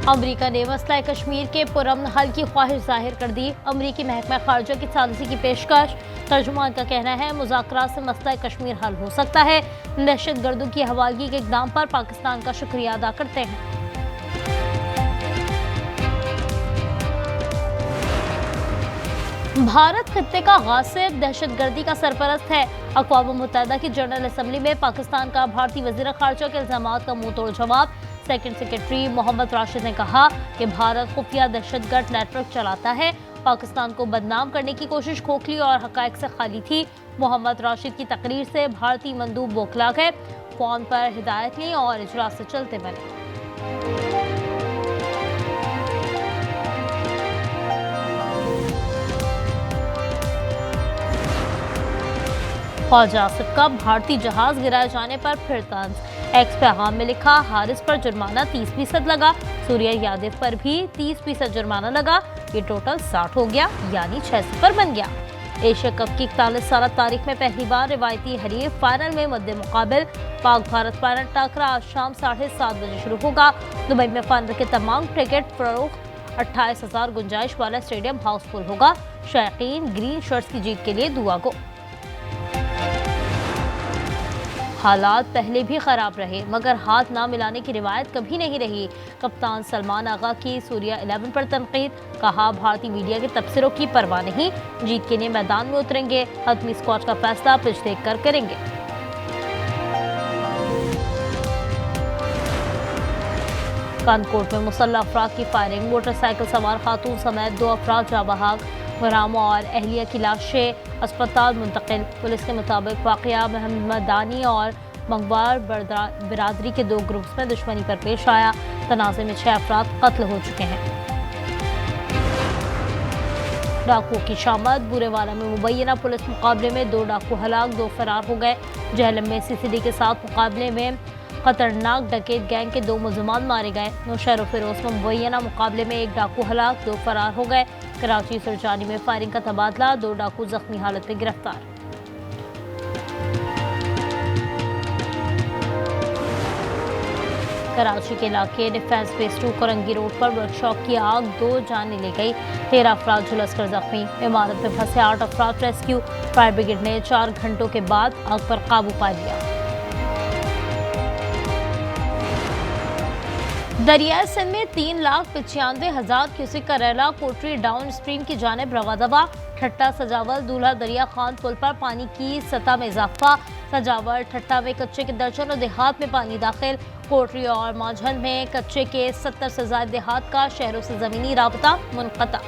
अमरीका ने मसला कश्मीर के पुरअमन हल की ख्वाहिश जाहिर कर दी। अमरीकी महकमा खारजा की सालिसी की पेशकश। तर्जुमान का कहना है मुज़ाकरात से मसला कश्मीर हल हो सकता है। दहशतगर्दों की हवालगी के इक़दाम पर पाकिस्तान का शुक्रिया अदा करते हैं। भारत खित्ते का गासिब दहशतगर्दी का सरपरस्त है। अक़वाम मुत्तहिदा की जनरल असम्बली में पाकिस्तान का भारतीय वज़ीर ख़ारजा के इल्ज़ामात का मुंह तोड़ जवाब। सेकंड सेक्रेटरी मोहम्मद राशिद ने कहा कि भारत खुफिया दहशतगर्द नेटवर्क चलाता है। पाकिस्तान को बदनाम करने की कोशिश खोखली और हक़ाइक़ से खाली थी। मोहम्मद राशिद की तकरीर से भारतीय मंदूब बौखला गए। फ़ोन पर हिदायत ली और इजलास से चलते बने। ख्वाजा आसिफ का भारतीय जहाज गिराए जाने पर फिर तंज। एक्स पैगाम में लिखा, हारिस पर जुर्माना 30% लगा। सूर्या यादव पर भी 30% जुर्माना लगा। ये टोटल 60 हो गया, यानी 6-0 बन गया। एशिया कप की 41 साल तारीख में पहली बार रिवायती हरीफ फाइनल में मद्दे मुकाबिल। पाक भारत फाइनल टकरा आज शाम 7:30 बजे शुरू होगा। दुबई में फाइनल के तमाम टिकट फरोख्त। 28,000 गुंजाइश वाला स्टेडियम हाउसफुल होगा। शायकीन ग्रीन शर्ट्स की जीत के लिए दुआ गो। हालात पहले भी खराब रहे मगर हाथ ना मिलाने की रिवायत कभी नहीं रही। कप्तान सलमान आगा की सूर्या 11 पर तनकीद। कहा, भारतीय मीडिया के तबसरों की परवाह नहीं, जीत के लिए मैदान में उतरेंगे। हतमी स्क्वाड का फैसला पिच देख कर करेंगे। कानकोट में मुसल्लह अफराद की फायरिंग। मोटरसाइकिल सवार खातून समेत 2 अफराद जाँ बहक। गुलाम और अहलिया की लाशें अस्पताल मुंतकिल। पुलिस के मुताबिक वाक़या महमदानी और मंगवार बिरादरी के 2 ग्रुप्स में दुश्मनी पर पेश आया। तनाज़े में 6 अफराद कत्ल हो चुके हैं। डाकुओं की शामत। बुरेवाला में मुबैना पुलिस मुकाबले में 2 डाकू हलाक, 2 फरार हो गए। जहलम में सीसीडी के साथ मुकाबले में खतरनाक डकैत गैंग के 2 मुलजमान मारे गए। नौशहर फिरोज में मुबैना मुकाबले में 1 डाकू हलाक, 2 फरार हो गए। कराची सुरजानी में फायरिंग का तबादला। 2 डाकू जख्मी हालत में गिरफ्तार। कराची के इलाके डिफेंस फेस 2 कोरंगी रोड पर वर्कशॉप की आग 2 जानें ले गई। 13 अफराद झुलस कर जख्मी। इमारत में फंसे 8 अफराद रेस्क्यू। फायर ब्रिगेड ने 4 घंटों के बाद आग पर काबू पा लिया। दरियाई सिंध में 3,95,000 क्यूसेक का रेला कोटरी डाउन स्ट्रीम की जानिब रवादवा। ठट्टा सजावल दूल्हा दरिया खान पुल पर पानी की सतह में इजाफा। सजावल ठट्टा में कच्चे के दर्जनों देहात में पानी दाखिल। कोटरी और मांझन में कच्चे के 70 से ज्यादा देहात का शहरों से जमीनी राबता मुनक़ता।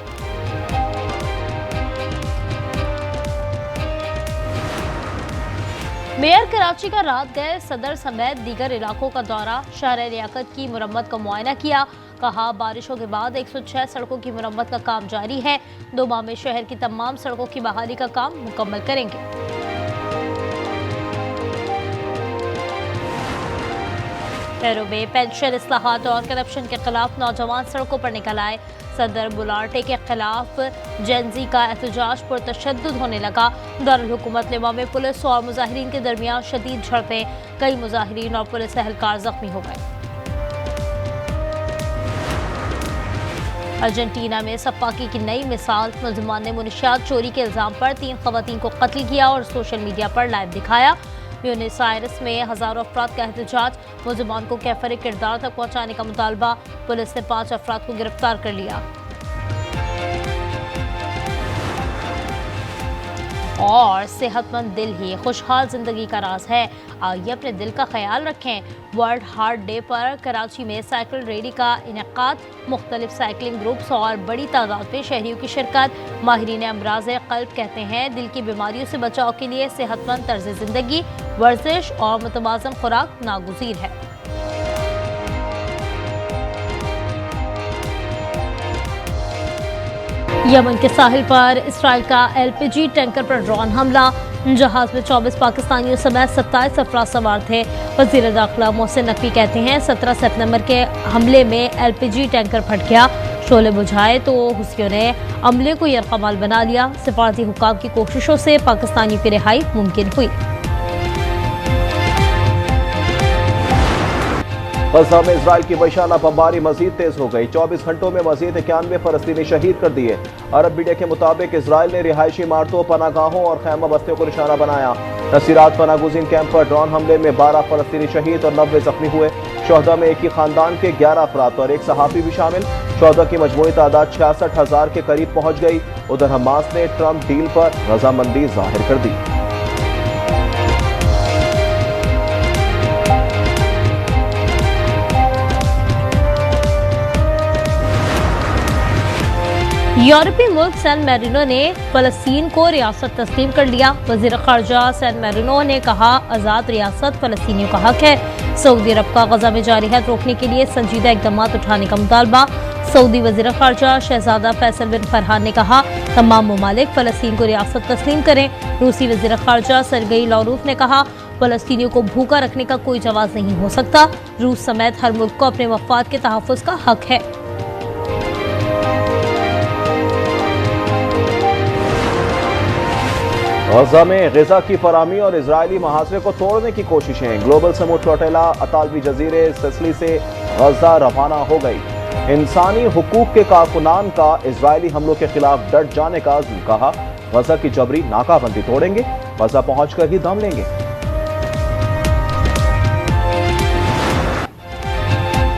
मेयर कराची का रात गए सदर समेत दीगर इलाकों का दौरा। शहर लियाकत की मुरम्मत का मुआयना किया। कहा, बारिशों के बाद 106 सड़कों की मुरम्मत का काम जारी है। 2 माह में शहर की तमाम सड़कों की बहाली का काम मुकम्मल करेंगे। शहरों में पेंशन इस्लाहात और करप्शन के खिलाफ नौजवान सड़कों पर निकल आए। सदर बुलाटे के खिलाफ जेनजी का एहतजाज पुरतशद्दुद होने लगा। दारुल हुकूमत लेवा में पुलिस और मुजाहिरीन के दरमियान शदीद झड़पें। कई मुजाहिरीन और पुलिस एहलकार जख्मी हो गए। अर्जेंटीना में सपाकी की नई मिसाल। मुलजमान ने मुनशियात चोरी के इल्जाम पर 3 खवातीन को कत्ल किया और सोशल मीडिया पर लाइव दिखाया। ब्यूनस आयर्स में हजारों अफराद का एहतजाज। मुलजमान को कैफर किरदार तक पहुंचाने का मुतालबा। पुलिस ने 5 अफराद को गिरफ्तार कर लिया। और सेहतमंद दिल ही खुशहाल जिंदगी का राज है। आइए अपने दिल का ख्याल रखें। वर्ल्ड हार्ट डे पर कराची में साइकिल रैली का इनेकाद। मुख्तलिफ साइकिलिंग ग्रुप्स और बड़ी तादाद में शहरियों की शिरकत। माहिरीन अमराज़े क़ल्ब कहते हैं, दिल की बीमारियों से बचाव के लिए सेहतमंद तर्ज ज़िंदगी, वर्जिश और मुतवाज़न खुराक नागुज़ीर है। यमन के साहिल पर इसराइल का LPG टैंकर पर ड्रोन हमला। जहाज में 24 पाकिस्तानियों समेत 27 अफराद सवार थे। वज़ीर दाखिला मोहसिन नकवी कहते हैं, 17 सितंबर के हमले में LPG टैंकर फट गया। शोले बुझाए तो हुसियों ने अमले को यरकमाल बना लिया। सिफारती हुकाम की कोशिशों से पाकिस्तानियों की रिहाई मुमकिन हुई। गजा में इजराइल की वहशाना बमबारी मजीद तेज हो गई। 24 घंटों में मजीद 91 फलस्तीनी शहीद कर दिए। अरब मीडिया के मुताबिक इजराइल ने रिहायशी इमारतों, पनागाहों और खैमा बस्तियों को निशाना बनाया। नसीरात पनागुज़ीन कैंप पर ड्रोन हमले में 12 फलस्तीनी शहीद और 90 जख्मी हुए। शोहदा में एक ही खानदान के 11 अफराद और एक सहाफी भी शामिल। शोहदा की मजमूई तादाद 66,000 के करीब पहुंच गई। उधर हमास ने ट्रंप डील पर रजामंदी जाहिर कर दी। यूरोपीय मुल्क सैन मैरिनो ने फलस्तीन को रियासत तस्लीम कर लिया। वजीर खारजा सैन मैरिनो ने कहा, आज़ाद रियासत फलस्तीनियों का हक है। सऊदी अरब का गजा में जारी है रोकने के लिए संजीदा इकदाम उठाने का मुतालबा। सऊदी वजीर खारजा शहजादा फैसल बिन फरहान ने कहा, तमाम ममालिक फलस्तीन को रियासत तस्लीम करें। रूसी वजीर खारजा सरगई लावरोफ ने कहा, फलस्तीनियों को भूखा रखने का कोई जवाब नहीं हो सकता। रूस समेत हर मुल्क को अपने मफाद के तहफ़्फ़ुज़ का हक है। गजा में ग़िज़ा की फराहमी और इजरायली मुहासरे को तोड़ने की कोशिशें। ग्लोबल समूह फ्लोटिला अतालवी जजीरे सिसिली से गजा रवाना हो गई। इंसानी हुकूक के कारकुनान का इजरायली हमलों के खिलाफ डट जाने का अज़्म। कहा, गजा की जबरी नाकाबंदी तोड़ेंगे, गजा पहुंचकर ही दम लेंगे।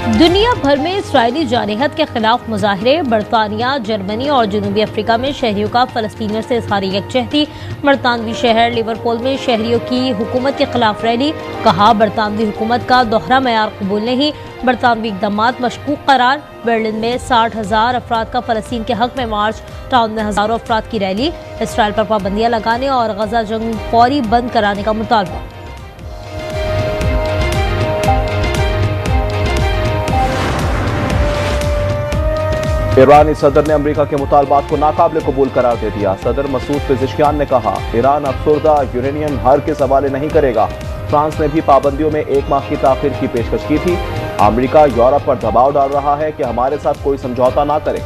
दुनिया भर में इसराइली जारहत के खिलाफ मुजाहरे। बरतानिया, जर्मनी और जनूबी अफ्रीका में शहरियों का फलस्तीनियों से इज़हारी यकजहती। बरतानवी शहर लिवरपूल में शहरियों की हुकूमत के खिलाफ रैली। कहा, बरतानवी हुकूमत का दोहरा मयार कबूल नहीं, बरतानवी इक़दामात मशकूक करार। बर्लिन में 60,000 अफराद का फलस्तीन के हक में मार्च। टाउन में हज़ारों अफराद की रैली। इसराइल पर पाबंदियाँ लगाने और गजा जंग फौरी बंद कराने का मुतालबा। ईरानी सदर ने अमेरिका के मुतालबात को नाकाबिल कबूल करार दे दिया। सदर मसूद पेज़ेश्कियान ने कहा, ईरान अफसरदा यूरेनियम हर के हवाले नहीं करेगा। फ्रांस ने भी पाबंदियों में 1 माह की ताखीर की पेशकश की थी। अमेरिका यूरोप पर दबाव डाल रहा है कि हमारे साथ कोई समझौता ना करे।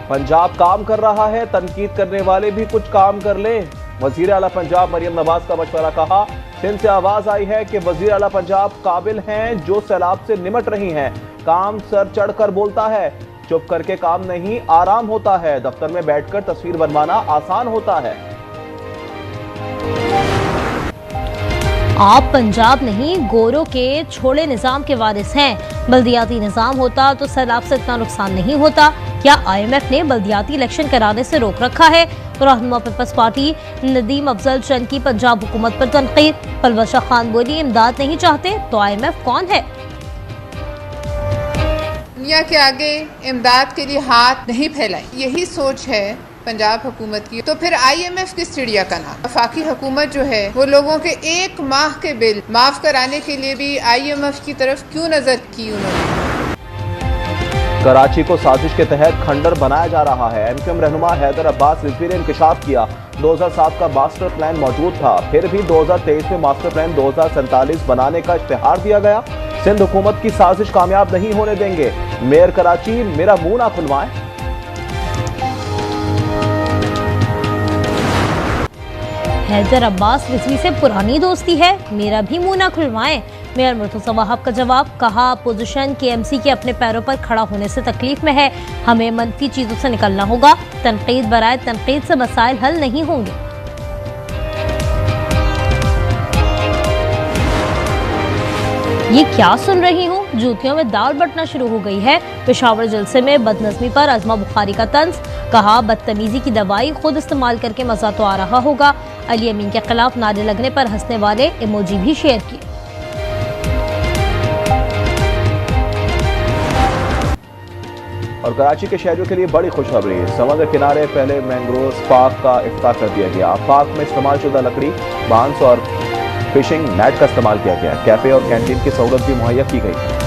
पंजाब काम कर रहा है, तनकीद करने वाले भी कुछ काम कर ले। वजीर आला पंजाब मरियम नवाज का मशवरा। कहा, सिंध से आवाज आई है कि वजीर आला पंजाब काबिल हैं जो सैलाब से निमट रही हैं। काम सर चढ़कर बोलता है, चुप करके काम नहीं आराम होता है। दफ्तर में बैठकर तस्वीर बनवाना आसान होता है। आप पंजाब नहीं, गोरों के छोड़े निजाम के वारिस हैं। बल्दियाती निजाम होता तो सैलाब से इतना नुकसान नहीं होता। क्या IMF ने बल्दियाती इलेक्शन कराने से रोक रखा है? रहनुमा पीपल्स पार्टी नदीम अफजल चंद की पंजाब हुकूमत पर तनकीद। पलवशा खान बोली, इमदाद नहीं चाहते तो IMF कौन है? दुनिया के आगे इमदाद के लिए हाथ नहीं फैलाएं, यही सोच है पंजाब हुकूमत की। तो फिर IMF किस चिड़िया का नाम? वफाकी हुकूमत जो है वो लोगों के 1 माह के बिल माफ कराने के लिए भी IMF की तरफ क्यों नजर की उन्होंने? कराची को साजिश के तहत खंडर बनाया जा रहा है। MQM रहनुमा हैदर अब्बास रिजवी ने इंकशाफ किया। 2007 का मास्टर प्लान मौजूद था, फिर भी 2023 में मास्टर प्लान 2047 बनाने का इश्तिहार दिया गया। सिंध हुकूमत की साजिश कामयाब नहीं होने देंगे। मेयर कराची, मेरा मुंह ना खुलवाएं। हैदर अब्बास रिजवी से पुरानी दोस्ती है, मेरा भी मुंह ना खुलवाएं। मेयर मुर्तज़ा वहाब का जवाब। कहा, अपोजिशन KMC के अपने पैरों पर खड़ा होने से तकलीफ में है, हमें मनफी चीजों से निकलना होगा। तनकीद बराए तनकीद से मसाइल हल नहीं होंगे। ये क्या सुन रही हूँ? जूतियों में दाल बटना शुरू हो गई है। पेशावर जलसे में बदनज़मी पर अजमा बुखारी का तंज। कहा, बदतमीजी की दवाई खुद इस्तेमाल करके मजा तो आ रहा होगा। अली अमीन के खिलाफ नारे लगने पर हंसने वाले इमोजी भी शेयर किए। और कराची के शहरियों के लिए बड़ी खुशखबरी। समुद्र किनारे पहले मैंग्रोव पार्क का इफ्ताह कर दिया गया। पार्क में इस्तेमाल शुदा लकड़ी, बांस और फिशिंग नेट का इस्तेमाल किया गया। कैफे और कैंटीन की सहूलत भी मुहैया की गई।